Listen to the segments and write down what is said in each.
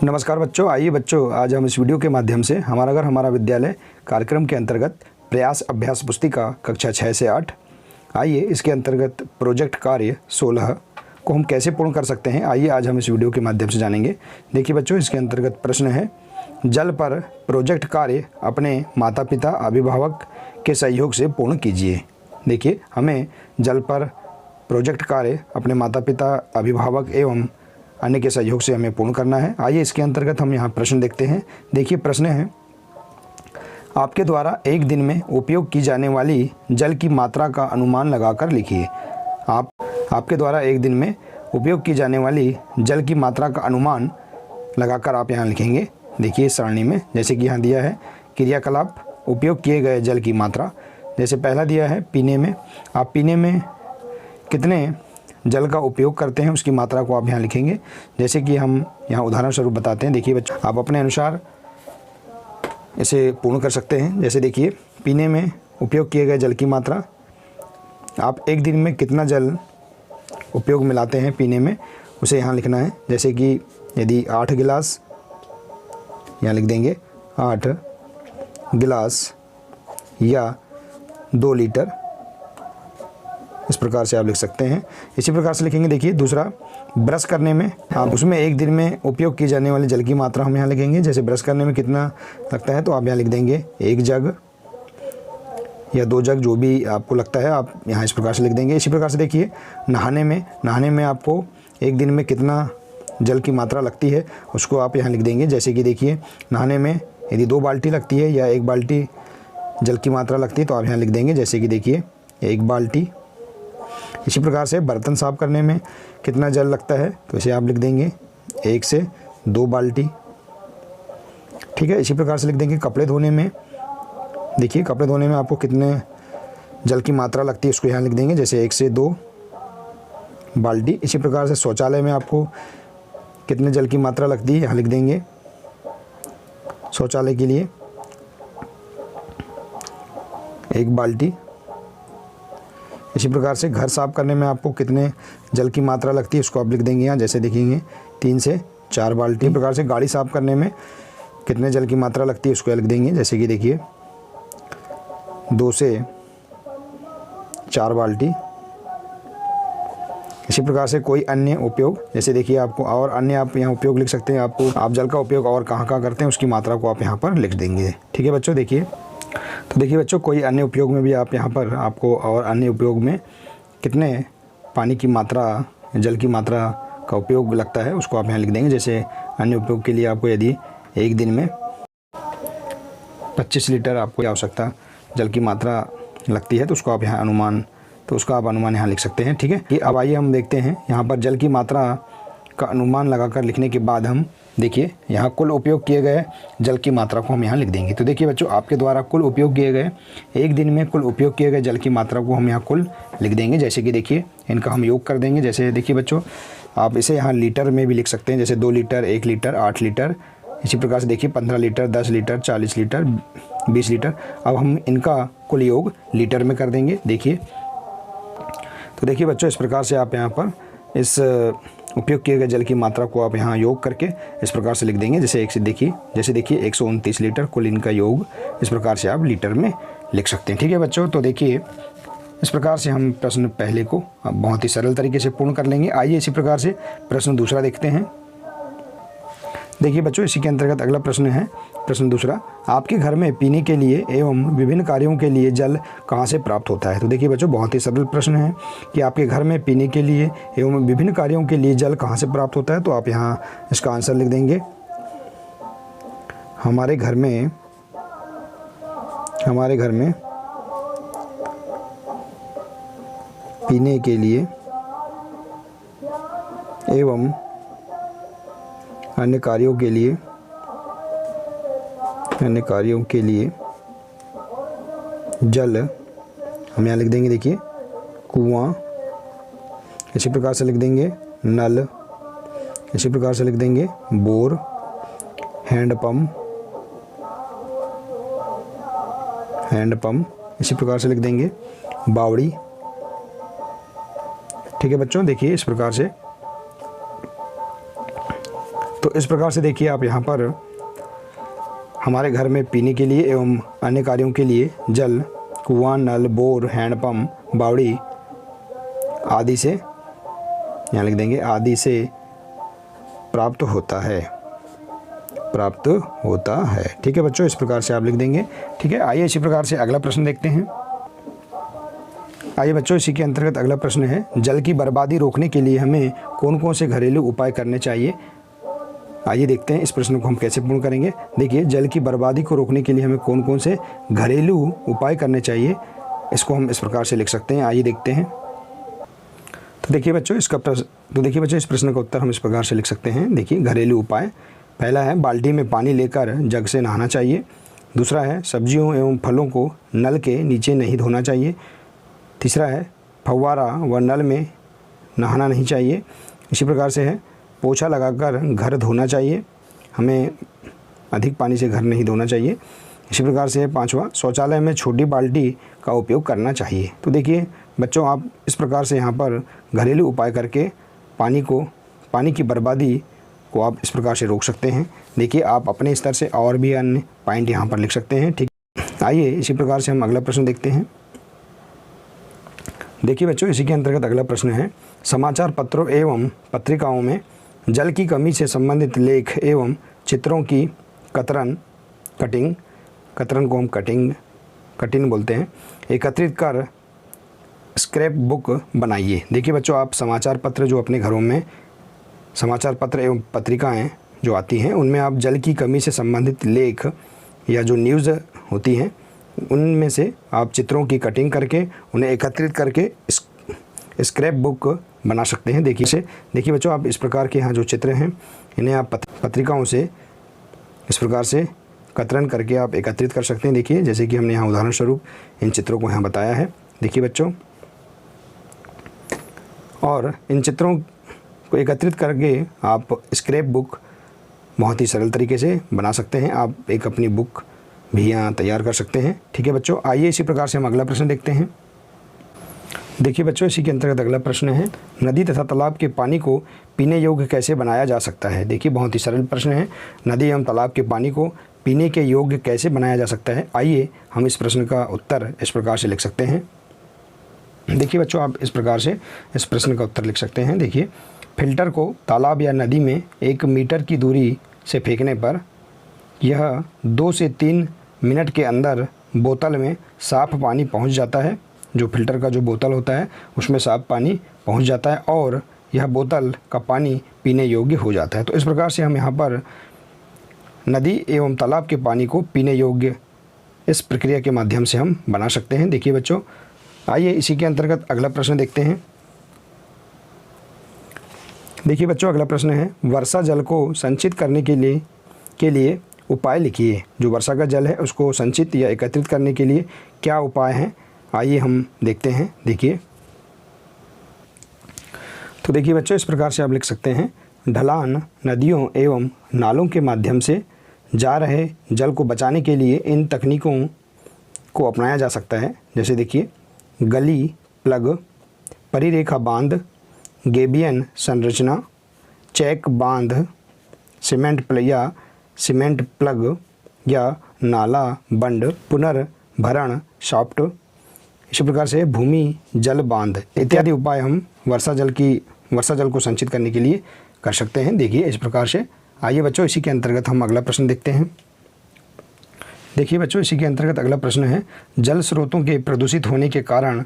नमस्कार बच्चों, आइए बच्चों आज हम इस वीडियो के माध्यम से हमारा घर हमारा विद्यालय कार्यक्रम के अंतर्गत प्रयास अभ्यास पुस्तिका कक्षा 6 से 8 आइए इसके अंतर्गत प्रोजेक्ट कार्य 16 को हम कैसे पूर्ण कर सकते हैं। आइए आज हम इस वीडियो के माध्यम से जानेंगे। देखिए बच्चों, इसके अंतर्गत प्रश्न है, जल पर प्रोजेक्ट कार्य अपने माता पिता अभिभावक के सहयोग से पूर्ण कीजिए। देखिए, हमें जल पर प्रोजेक्ट कार्य अपने माता पिता अभिभावक एवं अन्य के सहयोग से हमें पूर्ण करना है। आइए इसके अंतर्गत हम यहाँ प्रश्न देखते हैं। देखिए प्रश्न है, आपके द्वारा एक दिन में उपयोग की जाने वाली जल की मात्रा का अनुमान लगाकर लिखिए। आपके द्वारा एक दिन में उपयोग की जाने वाली जल की मात्रा का अनुमान लगाकर आप यहाँ लिखेंगे। देखिए इस सारणी में, जैसे कि यहाँ दिया है क्रियाकलाप उपयोग किए गए जल की मात्रा। जैसे पहला दिया है पीने में, आप पीने में कितने जल का उपयोग करते हैं उसकी मात्रा को आप यहाँ लिखेंगे। जैसे कि हम यहाँ उदाहरण स्वरूप बताते हैं। देखिए बच्चों, आप अपने अनुसार इसे पूर्ण कर सकते हैं। जैसे देखिए, पीने में उपयोग किए गए जल की मात्रा, आप एक दिन में कितना जल उपयोग में लाते हैं पीने में, उसे यहाँ लिखना है। जैसे कि यदि 8 गिलास, यहाँ लिख देंगे 8 गिलास या 2 लीटर, इस प्रकार से आप लिख सकते हैं। इसी प्रकार से लिखेंगे। देखिए दूसरा, ब्रश करने में आप उसमें एक दिन में उपयोग की जाने वाली जल की मात्रा हम यहाँ लिखेंगे। जैसे ब्रश करने में कितना लगता है तो आप यहाँ लिख देंगे 1 जग या 2 जग, जो भी आपको लगता है आप यहाँ इस प्रकार से लिख देंगे। इसी प्रकार से देखिए, नहाने में आपको एक दिन में कितना जल की मात्रा लगती है उसको आप यहाँ लिख देंगे। जैसे कि देखिए, नहाने में यदि 2 बाल्टी लगती है या 1 बाल्टी जल की मात्रा लगती है तो आप यहाँ लिख देंगे। जैसे कि देखिए 1 बाल्टी। इसी प्रकार से बर्तन साफ करने में कितना जल लगता है तो इसे आप लिख देंगे 1 से 2 बाल्टी। ठीक है, इसी प्रकार से लिख देंगे कपड़े धोने में। देखिए कपड़े धोने में आपको कितने जल की मात्रा लगती है उसको यहाँ लिख देंगे। जैसे 1 से 2 बाल्टी। इसी प्रकार से शौचालय में आपको कितने जल की मात्रा लगती है यहाँ लिख देंगे। शौचालय के लिए 1 बाल्टी। इसी प्रकार से घर साफ़ करने में आपको कितने जल की मात्रा लगती है उसको आप लिख देंगे यहाँ। जैसे देखेंगे 3 से 4 बाल्टी। इसी प्रकार से गाड़ी साफ़ करने में कितने जल की मात्रा लगती है उसको लिख देंगे। जैसे कि देखिए 2 से 4 बाल्टी। इसी प्रकार से कोई अन्य उपयोग, जैसे देखिए आपको और अन्य आप यहाँ उपयोग लिख सकते हैं। आप जल का उपयोग और कहाँ करते हैं उसकी मात्रा को आप यहाँ पर लिख देंगे। ठीक है बच्चों, देखिए तो देखिए बच्चों, कोई अन्य उपयोग में भी आप यहाँ पर आपको और अन्य उपयोग में कितने पानी की मात्रा, जल की मात्रा का उपयोग लगता है उसको आप यहाँ लिख देंगे। जैसे अन्य उपयोग के लिए आपको यदि एक दिन में 25 लीटर आपको आवश्यकता जल की मात्रा लगती है तो उसको आप यहाँ अनुमान यहाँ लिख सकते हैं। ठीक है, ये अब आइए हम देखते हैं यहाँ पर जल की मात्रा का अनुमान लगाकर लिखने के बाद हम देखिए यहाँ कुल उपयोग किए गए जल की मात्रा को हम यहाँ लिख देंगे। तो देखिए बच्चों, आपके द्वारा कुल उपयोग किए गए एक दिन में कुल उपयोग किए गए जल की मात्रा को हम यहाँ कुल लिख देंगे। जैसे कि देखिए इनका हम योग कर देंगे। जैसे देखिए बच्चों, आप इसे यहाँ लीटर में भी लिख सकते हैं। जैसे 2 लीटर, 1 लीटर, 8 लीटर। इसी प्रकार से देखिए 15 लीटर, 10 लीटर, 40 लीटर, 20 लीटर। अब हम इनका कुल योग लीटर में कर देंगे। देखिए तो देखिए बच्चों, इस प्रकार से आप यहाँ पर इस उपयोग किए गए जल की मात्रा को आप यहाँ योग करके इस प्रकार से लिख देंगे। जैसे देखिए 129 लीटर कुल इनका योग इस प्रकार से आप लीटर में लिख सकते हैं। ठीक है बच्चों, तो देखिए इस प्रकार से हम प्रश्न पहले को बहुत ही सरल तरीके से पूर्ण कर लेंगे। आइए इसी प्रकार से प्रश्न दूसरा देखते हैं। देखिए बच्चों, इसी के अंतर्गत अगला प्रश्न है, प्रश्न दूसरा, आपके घर में पीने के लिए एवं विभिन्न कार्यों के लिए जल कहाँ से प्राप्त होता है। तो देखिए बच्चों, बहुत ही सरल प्रश्न है कि आपके घर में पीने के लिए एवं विभिन्न कार्यों के लिए जल कहाँ से प्राप्त होता है। तो आप यहाँ इसका आंसर लिख देंगे, हमारे घर में पीने के लिए एवं अन्य कार्यों के लिए जल हम यहाँ लिख देंगे। देखिए कुआं, इसी प्रकार से लिख देंगे नल, इसी प्रकार से लिख देंगे बोर, हैंडपम्प, इसी प्रकार से लिख देंगे बावड़ी। ठीक है बच्चों, देखिए इस प्रकार से तो इस प्रकार से देखिए आप यहाँ पर हमारे घर में पीने के लिए एवं अन्य कार्यों के लिए जल कुआं, नल, बोर, हैंडपम्प, बावड़ी आदि से, यहाँ लिख देंगे, आदि से प्राप्त होता है, प्राप्त होता है। ठीक है बच्चों, इस प्रकार से आप लिख देंगे। ठीक है, आइए इसी प्रकार से अगला प्रश्न देखते हैं। आइए बच्चों, इसी के अंतर्गत अगला प्रश्न है, जल की बर्बादी रोकने के लिए हमें कौन कौन से घरेलू उपाय करने चाहिए। आइए देखते हैं इस प्रश्न को हम कैसे पूर्ण करेंगे। देखिए, जल की बर्बादी को रोकने के लिए हमें कौन कौन से घरेलू उपाय करने चाहिए, इसको हम इस प्रकार से लिख सकते हैं। आइए देखते हैं। तो देखिए बच्चों, इस प्रश्न का उत्तर हम इस प्रकार से लिख सकते हैं। देखिए, घरेलू उपाय, पहला है बाल्टी में पानी लेकर जग से नहाना चाहिए। दूसरा है सब्जियों एवं फलों को नल के नीचे नहीं धोना चाहिए। तीसरा है फव्वारा व नल में नहाना नहीं चाहिए। इसी प्रकार से है पोछा लगाकर घर धोना चाहिए, हमें अधिक पानी से घर नहीं धोना चाहिए। इसी प्रकार से पांचवा, शौचालय में छोटी बाल्टी का उपयोग करना चाहिए। तो देखिए बच्चों, आप इस प्रकार से यहाँ पर घरेलू उपाय करके पानी की बर्बादी को आप इस प्रकार से रोक सकते हैं। देखिए, आप अपने स्तर से और भी अन्य पॉइंट यहाँ पर लिख सकते हैं। ठीक, आइए इसी प्रकार से हम अगला प्रश्न देखते हैं। देखिए बच्चों, इसी के अंतर्गत अगला प्रश्न है, समाचार पत्रों एवं पत्रिकाओं में जल की कमी से संबंधित लेख एवं चित्रों की कतरन को हम कटिंग बोलते हैं, एकत्रित कर स्क्रैप बुक बनाइए। देखिए बच्चों, आप समाचार पत्र जो अपने घरों में समाचार पत्र एवं पत्रिकाएं जो आती हैं, उनमें आप जल की कमी से संबंधित लेख या जो न्यूज़ होती हैं, उनमें से आप चित्रों की कटिंग करके उन्हें एकत्रित करके स्क्रैप बुक बना सकते हैं। देखिए बच्चों, आप इस प्रकार के यहाँ जो चित्र हैं, इन्हें आप पत्रिकाओं से इस प्रकार से कतरन करके आप एकत्रित कर सकते हैं। देखिए, जैसे कि हमने यहाँ उदाहरण स्वरूप इन चित्रों को यहाँ बताया है। देखिए बच्चों, और इन चित्रों को एकत्रित करके आप स्क्रैप बुक बहुत ही सरल तरीके से बना सकते हैं। आप एक अपनी बुक भी यहाँ तैयार कर सकते हैं। ठीक है बच्चों, आइए इसी प्रकार से हम अगला प्रश्न देखते हैं। देखिए बच्चों, इसी के अंतर्गत अगला प्रश्न है, नदी तथा तालाब के पानी को पीने योग्य कैसे बनाया जा सकता है। देखिए, बहुत ही सरल प्रश्न है, नदी एवं तालाब के पानी को पीने के योग्य कैसे बनाया जा सकता है। आइए हम इस प्रश्न का उत्तर इस प्रकार से लिख सकते हैं। देखिए बच्चों, आप इस प्रकार से इस प्रश्न का उत्तर लिख सकते हैं। देखिए, फिल्टर को तालाब या नदी में 1 मीटर की दूरी से फेंकने पर यह 2 से 3 मिनट के अंदर बोतल में साफ़ पानी पहुंच जाता है। जो फिल्टर का जो बोतल होता है, उसमें साफ़ पानी पहुंच जाता है और यह बोतल का पानी पीने योग्य हो जाता है। तो इस प्रकार से हम यहाँ पर नदी एवं तालाब के पानी को पीने योग्य इस प्रक्रिया के माध्यम से हम बना सकते हैं। देखिए बच्चों, आइए इसी के अंतर्गत अगला प्रश्न देखते हैं। देखिए बच्चों, अगला प्रश्न है, वर्षा जल को संचित करने के लिए उपाय लिखिए। जो वर्षा का जल है उसको संचित या एकत्रित करने के लिए क्या उपाय हैं, आइए हम देखते हैं। देखिए, तो देखिए बच्चों, इस प्रकार से आप लिख सकते हैं, ढलान, नदियों एवं नालों के माध्यम से जा रहे जल को बचाने के लिए इन तकनीकों को अपनाया जा सकता है। जैसे देखिए, गली प्लग, परिरेखा बांध, गेबियन संरचना, चेक बांध, सीमेंट प्लग या नाला बंड, पुनर्भरण शाफ्ट, इसी प्रकार से भूमि जल बांध इत्यादि उपाय हम वर्षा जल को संचित करने के लिए कर सकते हैं। देखिए इस प्रकार से। आइए बच्चों, इसी के अंतर्गत हम अगला प्रश्न देखते हैं। देखिए बच्चों, इसी के अंतर्गत अगला प्रश्न है, जल स्रोतों के प्रदूषित होने के कारण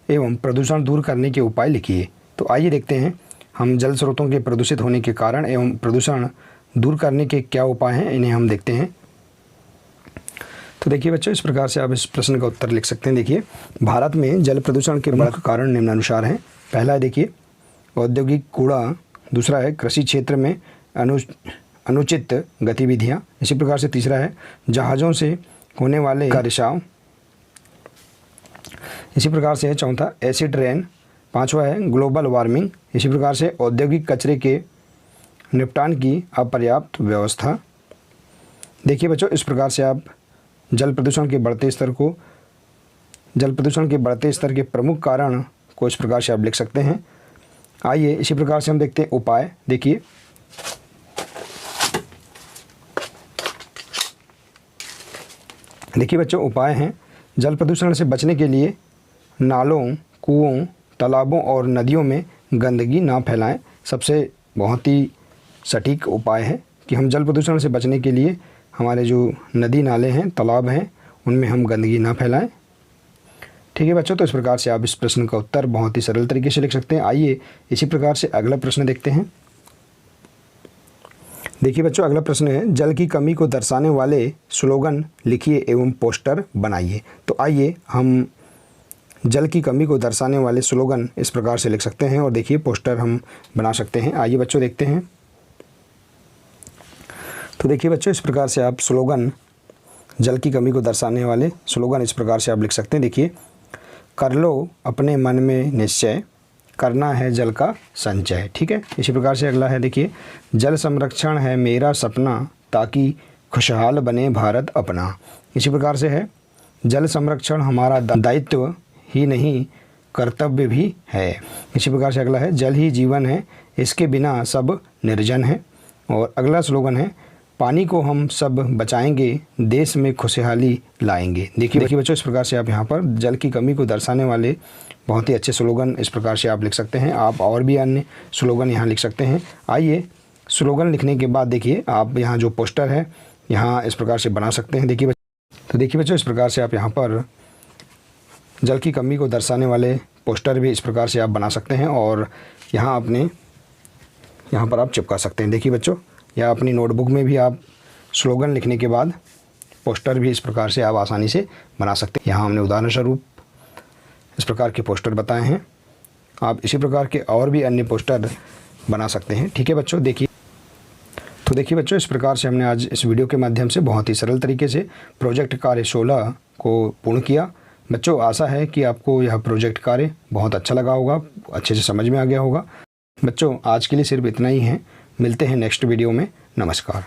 एवं प्रदूषण दूर करने के उपाय लिखिए। तो आइए देखते हैं, हम जल स्रोतों के प्रदूषित होने के कारण एवं प्रदूषण दूर करने के क्या उपाय हैं, इन्हें हम देखते हैं। तो देखिए बच्चों, इस प्रकार से आप इस प्रश्न का उत्तर लिख सकते हैं। देखिए, भारत में जल प्रदूषण के प्रमुख कारण निम्नानुसार हैं। पहला है देखिए, औद्योगिक कूड़ा। दूसरा है कृषि क्षेत्र में अनुचित गतिविधियाँ। इसी प्रकार से तीसरा है जहाज़ों से होने वाले का रिसाव। इसी प्रकार से है चौथा एसिड रेन। पांचवा है ग्लोबल वार्मिंग। इसी प्रकार से औद्योगिक कचरे के निपटान की अपर्याप्त व्यवस्था। देखिए बच्चों, इस प्रकार से आप जल प्रदूषण के बढ़ते स्तर के प्रमुख कारण को इस प्रकार से आप लिख सकते हैं। आइए इसी प्रकार से हम देखते हैं उपाय। देखिए, देखिए बच्चों, उपाय हैं। जल प्रदूषण से बचने के लिए नालों, कुओं, तालाबों और नदियों में गंदगी ना फैलाएं। सबसे बहुत ही सटीक उपाय है कि हम जल प्रदूषण से बचने के लिए हमारे जो नदी नाले हैं, तालाब हैं, उनमें हम गंदगी ना फैलाएं। ठीक है बच्चों, तो इस प्रकार से आप इस प्रश्न का उत्तर बहुत ही सरल तरीके से लिख सकते हैं। आइए इसी प्रकार से अगला प्रश्न देखते हैं। देखिए बच्चों, अगला प्रश्न है, जल की कमी को दर्शाने वाले स्लोगन लिखिए एवं पोस्टर बनाइए। तो आइए हम जल की कमी को दर्शाने वाले स्लोगन इस प्रकार से लिख सकते हैं और देखिए पोस्टर हम बना सकते हैं। आइए बच्चों देखते हैं। तो देखिए बच्चों, इस प्रकार से आप स्लोगन, जल की कमी को दर्शाने वाले स्लोगन इस प्रकार से आप लिख सकते हैं। देखिए, कर लो अपने मन में निश्चय, करना है जल का संचय। ठीक है, इसी प्रकार से अगला है, देखिए, जल संरक्षण है मेरा सपना, ताकि खुशहाल बने भारत अपना। इसी प्रकार से है, जल संरक्षण हमारा दायित्व ही नहीं कर्तव्य भी है। इसी प्रकार से अगला है, जल ही जीवन है, इसके बिना सब निर्जन है। और अगला स्लोगन है, पानी को हम सब बचाएंगे, देश में खुशहाली लाएंगे। देखिए बच्चों, इस प्रकार से आप यहाँ पर जल की कमी को दर्शाने वाले बहुत ही अच्छे स्लोगन इस प्रकार से आप लिख सकते हैं। आप और भी अन्य स्लोगन यहाँ लिख सकते हैं। आइए स्लोगन लिखने के बाद देखिए आप यहाँ जो पोस्टर है यहाँ इस प्रकार से बना सकते हैं। देखिए बच्चों, इस प्रकार से आप यहाँ पर जल की कमी को दर्शाने वाले पोस्टर भी इस प्रकार से आप बना सकते हैं और यहाँ पर आप चिपका सकते हैं। देखिए बच्चों, या अपनी नोटबुक में भी आप स्लोगन लिखने के बाद पोस्टर भी इस प्रकार से आप आसानी से बना सकते हैं। यहाँ हमने उदाहरण स्वरूप इस प्रकार के पोस्टर बताए हैं। आप इसी प्रकार के और भी अन्य पोस्टर बना सकते हैं। ठीक है बच्चों, देखिए बच्चों, इस प्रकार से हमने आज इस वीडियो के माध्यम से बहुत ही सरल तरीके से प्रोजेक्ट कार्य 16 को पूर्ण किया। बच्चों, आशा है कि आपको यह प्रोजेक्ट कार्य बहुत अच्छा लगा होगा, अच्छे से समझ में आ गया होगा। बच्चों, आज के लिए सिर्फ इतना ही है। मिलते हैं नेक्स्ट वीडियो में। नमस्कार।